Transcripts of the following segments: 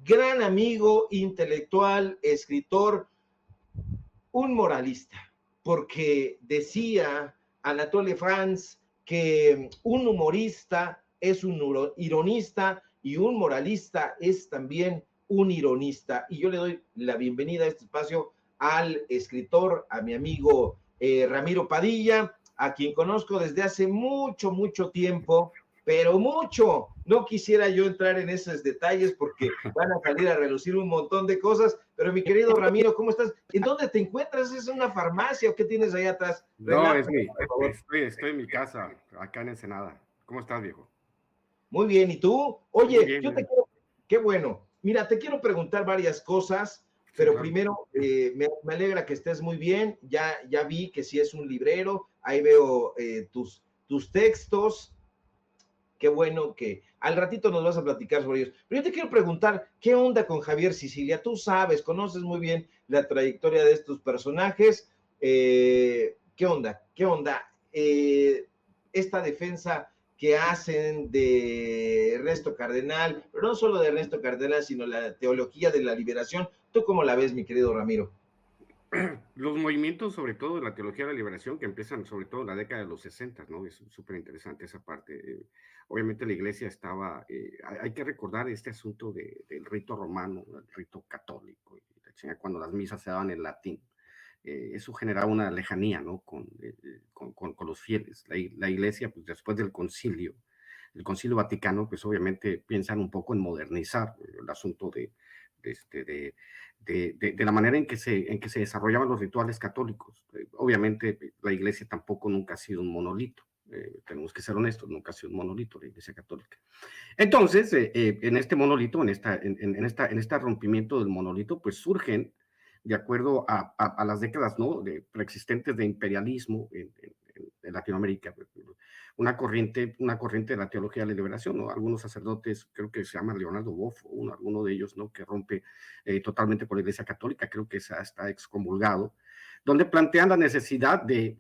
gran amigo, intelectual, escritor, un moralista, porque decía Anatole France que un humorista es un ironista y un moralista es también un ironista. Y yo le doy la bienvenida a este espacio al escritor, a mi amigo Ramiro Padilla, a quien conozco desde hace mucho, mucho tiempo, pero mucho. No quisiera yo entrar en esos detalles porque van a salir a relucir un montón de cosas, pero mi querido Ramiro, ¿cómo estás? ¿En dónde te encuentras? ¿Es una farmacia o qué tienes ahí atrás? No, estoy en mi casa, acá en Ensenada. ¿Cómo estás, viejo? Muy bien, ¿y tú? Muy Oye, bien, yo te bien. quiero, qué bueno. Mira, te quiero preguntar varias cosas, Sí, pero claro. primero me alegra que estés muy bien. Ya vi que si es un librero, ahí veo tus textos. Qué bueno que al ratito nos vas a platicar sobre ellos. Pero yo te quiero preguntar, ¿qué onda con Javier Sicilia? Tú sabes, conoces muy bien la trayectoria de estos personajes. ¿Qué onda? ¿Qué onda? Esta defensa que hacen de Ernesto Cardenal, pero no solo de Ernesto Cardenal, sino la teología de la liberación. ¿Tú cómo la ves, mi querido Ramiro? Los movimientos, sobre todo de la teología de la liberación, que empiezan sobre todo en la década de los 60, ¿no? Es súper interesante esa parte. Obviamente la iglesia estaba, hay que recordar este asunto del rito romano, el rito católico, y cuando las misas se daban en latín. Eso generaba una lejanía, ¿no? Con los fieles. La iglesia, pues después del concilio, el concilio vaticano, pues obviamente piensan un poco en modernizar el asunto de la manera en que se desarrollaban los rituales católicos. Obviamente la iglesia tampoco nunca ha sido un monolito. Tenemos que ser honestos, nunca ha sido un monolito la iglesia católica. Entonces, en este monolito, en este rompimiento del monolito, pues surgen, de acuerdo a las décadas, ¿no?, preexistentes de imperialismo en Latinoamérica, una corriente de la teología de la liberación, ¿no? Algunos sacerdotes, creo que se llama Leonardo Boff, alguno de ellos, ¿no?, que rompe totalmente con la iglesia católica, creo que está excomulgado, donde plantean la necesidad de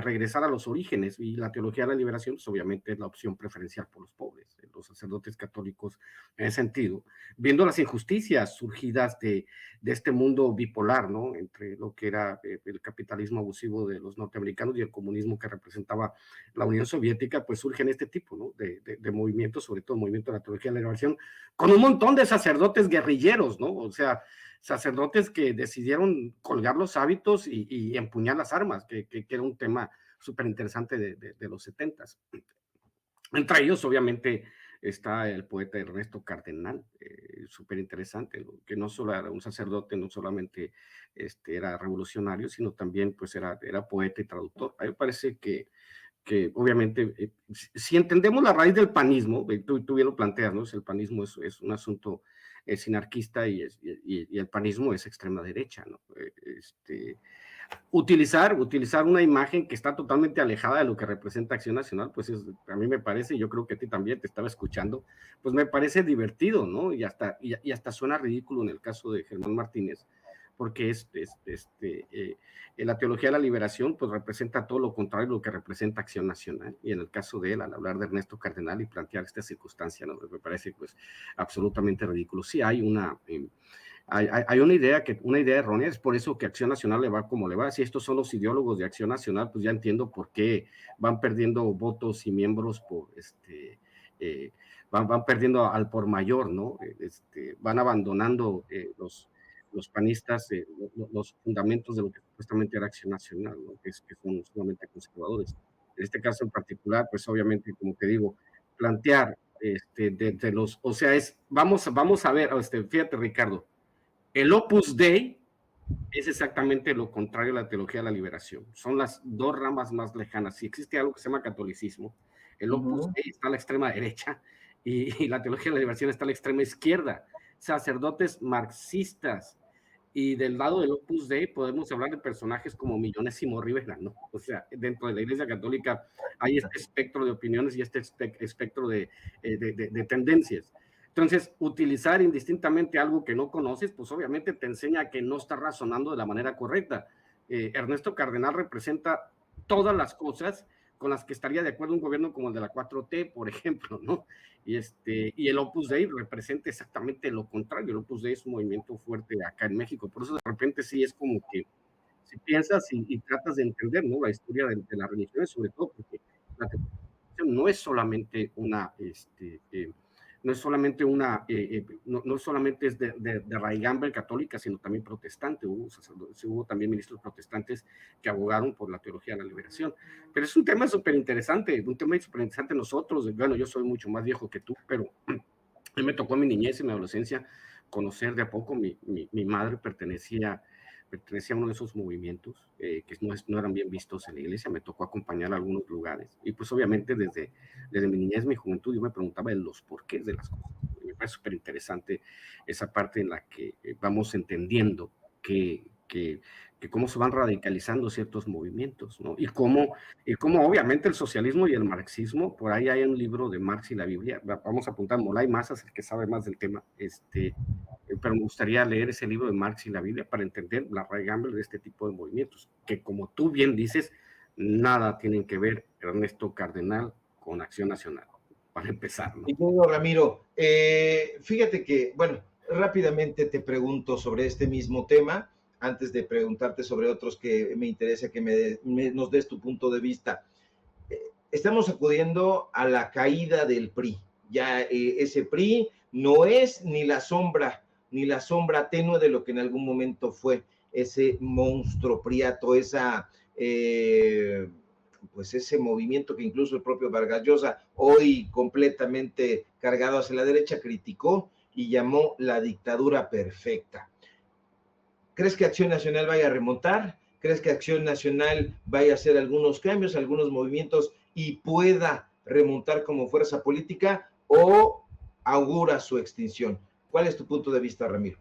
regresar a los orígenes, y la teología de la liberación, pues, obviamente es la opción preferencial por los pobres, los sacerdotes católicos en ese sentido, viendo las injusticias surgidas de este mundo bipolar, ¿no?, entre lo que era el capitalismo abusivo de los norteamericanos y el comunismo que representaba la Unión Soviética, pues surgen este tipo, ¿no?, de movimientos, sobre todo el movimiento de la teología de la liberación, con un montón de sacerdotes guerrilleros, ¿no? O sea, sacerdotes que decidieron colgar los hábitos y empuñar las armas, que era un tema súper interesante de los 70s. Entre ellos, obviamente, está el poeta Ernesto Cardenal, súper interesante, que no solo era un sacerdote, no solamente era revolucionario, sino también pues era poeta y traductor. A mí me parece que obviamente, si entendemos la raíz del panismo, tú bien lo planteas, ¿no? El panismo es un asunto sinarquista y el panismo es extrema derecha, ¿no? Utilizar una imagen que está totalmente alejada de lo que representa Acción Nacional, pues a mí me parece, y yo creo que a ti también te estaba escuchando, pues me parece divertido, ¿no? Y hasta suena ridículo en el caso de Germán Martínez, porque la teología de la liberación pues representa todo lo contrario de lo que representa Acción Nacional, y en el caso de él, al hablar de Ernesto Cardenal y plantear esta circunstancia, ¿no?, me parece pues absolutamente ridículo. Sí hay hay una idea errónea, es por eso que Acción Nacional le va como le va. Si estos son los ideólogos de Acción Nacional, pues ya entiendo por qué van perdiendo votos y miembros van perdiendo al por mayor, ¿no? Van abandonando los panistas los fundamentos de lo que supuestamente era Acción Nacional, ¿no?, que son sumamente conservadores. En este caso en particular, pues obviamente, como te digo, plantear o sea, vamos a ver, fíjate, Ricardo, el Opus Dei es exactamente lo contrario a la teología de la liberación. Son las dos ramas más lejanas. Si existe algo que se llama catolicismo, el Opus Dei está a la extrema derecha y la teología de la liberación está a la extrema izquierda. Sacerdotes marxistas. Y del lado del Opus Dei podemos hablar de personajes como Millonésimo Rivera, ¿no? O sea, dentro de la Iglesia Católica hay este espectro de opiniones y este espectro de tendencias. Entonces, utilizar indistintamente algo que no conoces, pues obviamente te enseña que no estás razonando de la manera correcta. Ernesto Cardenal representa todas las cosas las que estaría de acuerdo un gobierno como el de la 4T, por ejemplo, ¿no? Y el Opus Dei representa exactamente lo contrario. El Opus Dei es un movimiento fuerte acá en México. Por eso de repente sí es como que si piensas y tratas de entender, ¿no?, la historia de las religiones, sobre todo porque la no es solamente una, no es solamente una, no solamente es de raigambre católica, sino también protestante. Hubo también ministros protestantes que abogaron por la teología de la liberación. Pero es un tema súper interesante, nosotros. Bueno, yo soy mucho más viejo que tú, pero a mí me tocó en mi niñez y mi adolescencia conocer de a poco. Mi madre pertenecía a uno de esos movimientos que no eran bien vistos en la iglesia. Me tocó acompañar a algunos lugares y pues obviamente desde mi niñez, mi juventud, yo me preguntaba de los porqués de las cosas. Y me parece súper interesante esa parte en la que vamos entendiendo que cómo se van radicalizando ciertos movimientos, ¿no? Y cómo obviamente el socialismo y el marxismo, por ahí hay un libro de Marx y la Biblia, vamos a apuntar, Molay Mazas, el que sabe más del tema, pero me gustaría leer ese libro de Marx y la Biblia para entender la raigambre de este tipo de movimientos, que como tú bien dices, nada tienen que ver, Ernesto Cardenal, con Acción Nacional, para empezar, ¿no? Y bueno, Ramiro, fíjate que, bueno, rápidamente te pregunto sobre este mismo tema, antes de preguntarte sobre otros que me interesa que nos des tu punto de vista. Estamos acudiendo a la caída del PRI. Ya ese PRI no es ni la sombra tenue de lo que en algún momento fue ese monstruo priato, pues ese movimiento que incluso el propio Vargas Llosa, hoy completamente cargado hacia la derecha, criticó y llamó la dictadura perfecta. ¿Crees que Acción Nacional vaya a remontar? ¿Crees que Acción Nacional vaya a hacer algunos cambios, algunos movimientos y pueda remontar como fuerza política, o augura su extinción? ¿Cuál es tu punto de vista, Ramiro?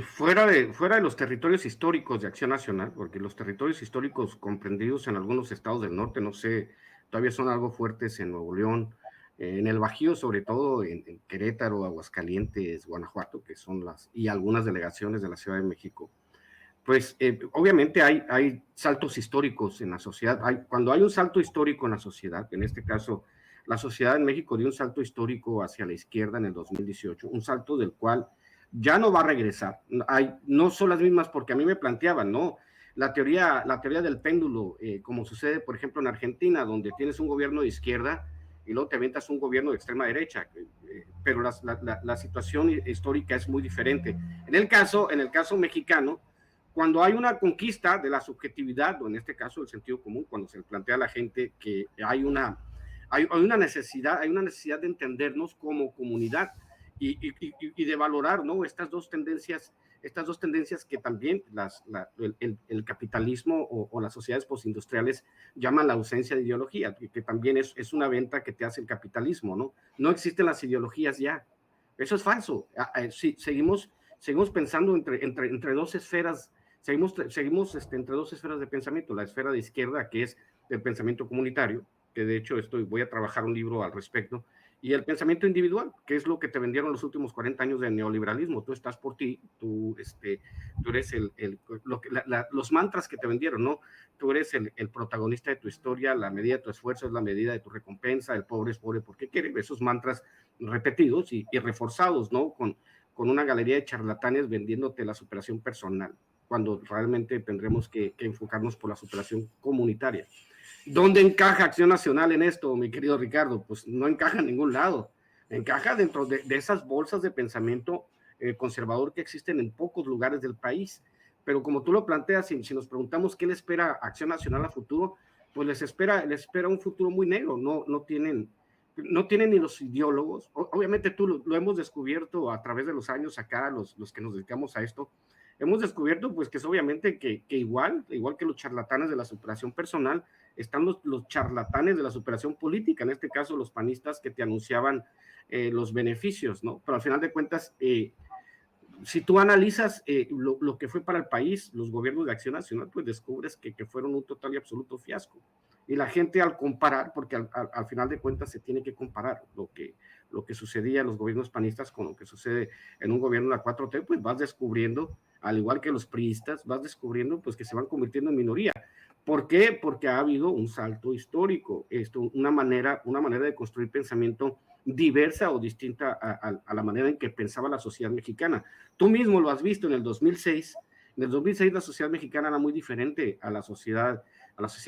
Fuera de los territorios históricos de Acción Nacional, porque los territorios históricos comprendidos en algunos estados del norte, no sé, todavía son algo fuertes en Nuevo León, en el Bajío, sobre todo en Querétaro, Aguascalientes, Guanajuato, que son y algunas delegaciones de la Ciudad de México. Pues obviamente hay saltos históricos en la sociedad. Cuando hay un salto histórico en la sociedad, en este caso, la sociedad en México dio un salto histórico hacia la izquierda en el 2018, un salto del cual ya no va a regresar. No son las mismas, porque a mí me planteaban, ¿no?, la teoría del péndulo, como sucede, por ejemplo, en Argentina, donde tienes un gobierno de izquierda y luego te aventas un gobierno de extrema derecha, pero la situación histórica es muy diferente. En el caso mexicano, cuando hay una conquista de la subjetividad, o en este caso el sentido común, cuando se le plantea a la gente que hay una necesidad de entendernos como comunidad y de valorar, ¿no?, estas dos tendencias que también el capitalismo o las sociedades postindustriales llaman la ausencia de ideología, que también es una venta que te hace el capitalismo, ¿no? No existen las ideologías ya. Eso es falso. Sí, seguimos pensando entre dos esferas. Seguimos entre dos esferas de pensamiento, la esfera de izquierda, que es el pensamiento comunitario, que de hecho voy a trabajar un libro al respecto, y el pensamiento individual, que es lo que te vendieron los últimos 40 años de neoliberalismo. Tú estás por ti, tú eres los mantras que te vendieron, ¿no? Tú eres el protagonista de tu historia, la medida de tu esfuerzo es la medida de tu recompensa, el pobre es pobre porque quiere, esos mantras repetidos y reforzados, ¿no?, con una galería de charlatanes vendiéndote la superación personal, cuando realmente tendremos que enfocarnos por la superación comunitaria. ¿Dónde encaja Acción Nacional en esto, mi querido Ricardo? Pues no encaja en ningún lado. Encaja dentro de esas bolsas de pensamiento conservador que existen en pocos lugares del país. Pero como tú lo planteas, si nos preguntamos qué le espera a Acción Nacional a futuro, pues les espera un futuro muy negro. No tienen ni los ideólogos. Obviamente tú lo hemos descubierto a través de los años acá, los que nos dedicamos a esto. Hemos descubierto pues que es obviamente que igual que los charlatanes de la superación personal, están los charlatanes de la superación política, en este caso los panistas que te anunciaban los beneficios, ¿no? Pero al final de cuentas, si tú analizas lo que fue para el país, los gobiernos de Acción Nacional, pues descubres que fueron un total y absoluto fiasco. Y la gente, al comparar, porque al final de cuentas se tiene que comparar lo que sucedía en los gobiernos panistas con lo que sucede en un gobierno de la 4T, pues vas descubriendo, al igual que los priistas, vas descubriendo pues que se van convirtiendo en minoría. ¿Por qué? Porque ha habido un salto histórico, una manera de construir pensamiento diversa o distinta a la manera en que pensaba la sociedad mexicana. Tú mismo lo has visto en el 2006. En el 2006 la sociedad mexicana era muy diferente a la sociedad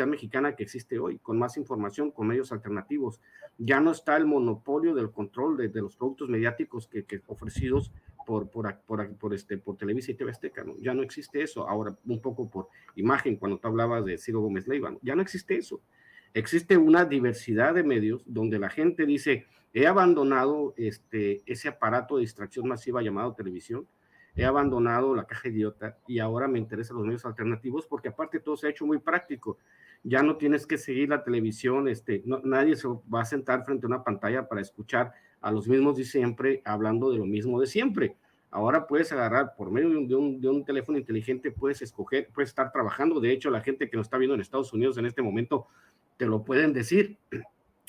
mexicana que existe hoy, con más información, con medios alternativos. Ya no está el monopolio del control de los productos mediáticos que ofrecidos por Televisa y TV Azteca, ¿no? Ya no existe eso. Ahora, un poco por imagen, cuando tú hablabas de Ciro Gómez Leiva, ¿no? Ya no existe eso. Existe una diversidad de medios donde la gente dice, he abandonado ese aparato de distracción masiva llamado televisión, he abandonado la caja idiota y ahora me interesan los medios alternativos, porque aparte todo se ha hecho muy práctico. Ya no tienes que seguir la televisión, nadie se va a sentar frente a una pantalla para escuchar a los mismos de siempre hablando de lo mismo de siempre. Ahora puedes agarrar por medio de un teléfono inteligente, puedes escoger, puedes estar trabajando. De hecho, la gente que nos está viendo en Estados Unidos en este momento te lo pueden decir.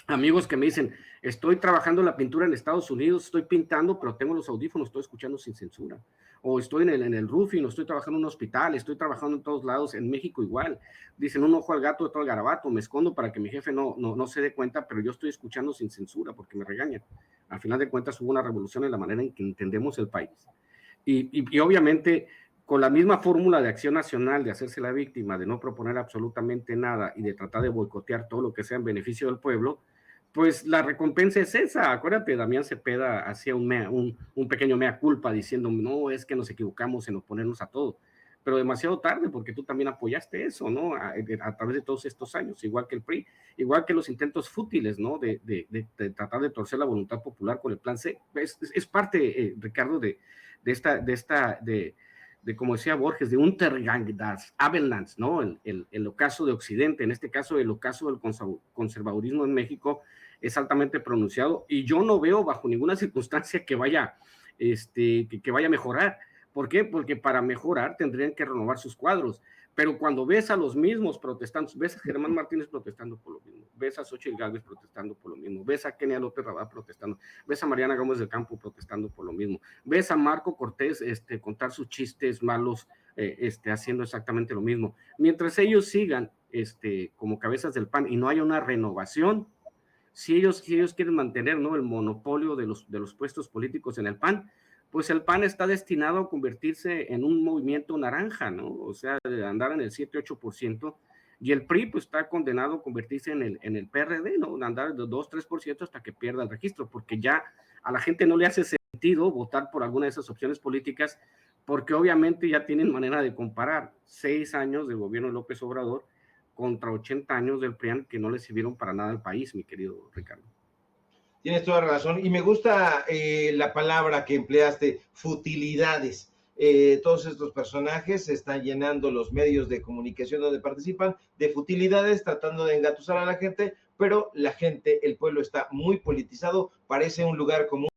Amigos que me dicen, estoy trabajando la pintura en Estados Unidos, estoy pintando, pero tengo los audífonos, estoy escuchando sin censura. O estoy en el roofing, o estoy trabajando en un hospital, estoy trabajando en todos lados, en México igual. Dicen, un ojo al gato, otro al garabato, me escondo para que mi jefe no se dé cuenta, pero yo estoy escuchando sin censura porque me regañan. Al final de cuentas hubo una revolución en la manera en que entendemos el país. Y obviamente con la misma fórmula de Acción Nacional de hacerse la víctima, de no proponer absolutamente nada y de tratar de boicotear todo lo que sea en beneficio del pueblo, pues la recompensa es esa. Acuérdate, Damián Cepeda hacía un pequeño mea culpa diciendo, no, es que nos equivocamos en oponernos a todo, pero demasiado tarde, porque tú también apoyaste eso, ¿no? A través de todos estos años, igual que el PRI, igual que los intentos fútiles, ¿no? De tratar de torcer la voluntad popular con el plan C. Es parte, Ricardo, de como decía Borges, de Untergang das Abendlands, ¿no? El ocaso de Occidente, en este caso el ocaso del conservadurismo en México es altamente pronunciado, y yo no veo bajo ninguna circunstancia que vaya a mejorar. ¿Por qué? Porque para mejorar tendrían que renovar sus cuadros. Pero cuando ves a los mismos protestando, ves a Germán Martínez protestando por lo mismo, ves a Xochitl Gálvez protestando por lo mismo, ves a Kenia López Rabá protestando, ves a Mariana Gómez del Campo protestando por lo mismo, ves a Marco Cortés contar sus chistes malos, haciendo exactamente lo mismo. Mientras ellos sigan como cabezas del PAN y no haya una renovación, si ellos quieren mantener, ¿no?, el monopolio de los puestos políticos en el PAN, pues el PAN está destinado a convertirse en un movimiento naranja, ¿no? O sea, de andar en el 7-8%, y el PRI pues está condenado a convertirse en el PRD, ¿no? Andar de 2-3% hasta que pierda el registro, porque ya a la gente no le hace sentido votar por alguna de esas opciones políticas, porque obviamente ya tienen manera de comparar 6 años de gobierno de López Obrador contra 80 años del PRIAN que no le sirvieron para nada al país, mi querido Ricardo. Tienes toda la razón, y me gusta la palabra que empleaste, futilidades. Todos estos personajes están llenando los medios de comunicación donde participan de futilidades, tratando de engatusar a la gente, pero la gente, el pueblo está muy politizado, parece un lugar común